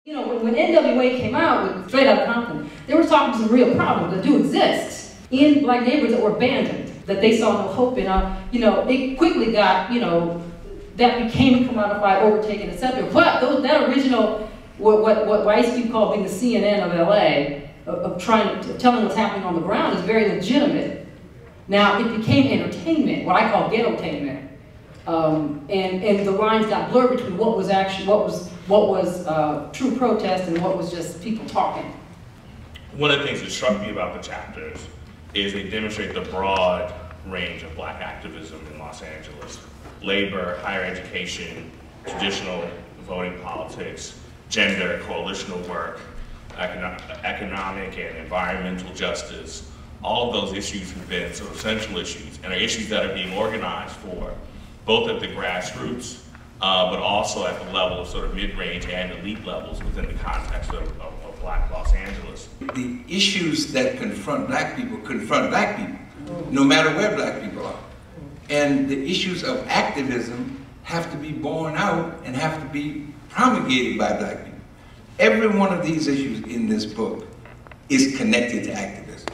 You know, when NWA came out with Straight Outta Compton, they were talking some real problems that do exist in black neighborhoods that were abandoned, that they saw no hope in. You know, it quickly got, you know, that became commodified, overtaken, etc. But that original, what Ice Cube called being the CNN of LA, of telling what's happening on the ground, is very legitimate. Now, it became entertainment, what I call ghetto-tainment. And the lines got blurred between what was actually, what was true protest and what was just people talking. One of the things that struck me about the chapters is they demonstrate the broad range of black activism in Los Angeles. Labor, higher education, traditional voting politics, gender, coalitional work, economic and environmental justice. All of those issues have been sort of central issues and are issues that are being organized for both at the grassroots, but also at the level of sort of mid-range and elite levels within the context of Black Los Angeles. The issues that confront black people, no matter where black people are. And the issues of activism have to be borne out and have to be promulgated by black people. Every one of these issues in this book is connected to activism.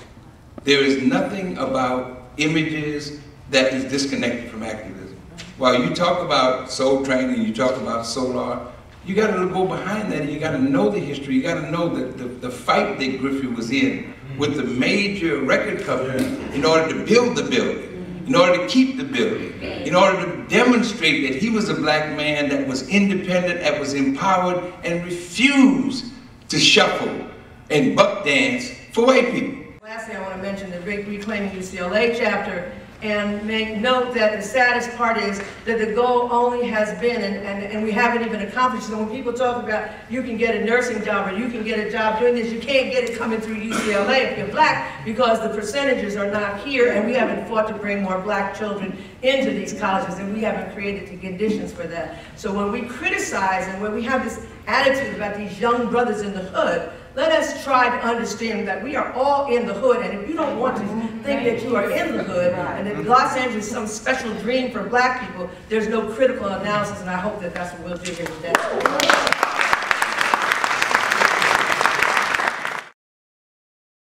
There is nothing about images that is disconnected from activism. While you talk about Soul Train and you talk about Solar, you got to go behind that and you got to know the history. You got to know the fight that Griffey was in with the major record companies in order to build the building, in order to keep the building, in order to demonstrate that he was a black man that was independent, that was empowered, and refused to shuffle and buck dance for white people. Lastly, I want to mention the Big Reclaiming UCLA chapter and make note that the saddest part is that the goal only has been, and we haven't even accomplished. So when people talk about you can get a nursing job or you can get a job doing this, you can't get it coming through UCLA if you're black because the percentages are not here and we haven't fought to bring more black children into these colleges and we haven't created the conditions for that. So when we criticize and when we have this attitude about these young brothers in the hood, let us try to understand that we are all in the hood, and if you don't want to think that you are in the hood, and that Los Angeles is some special dream for black people, there's no critical analysis, and I hope that that's what we'll do here today.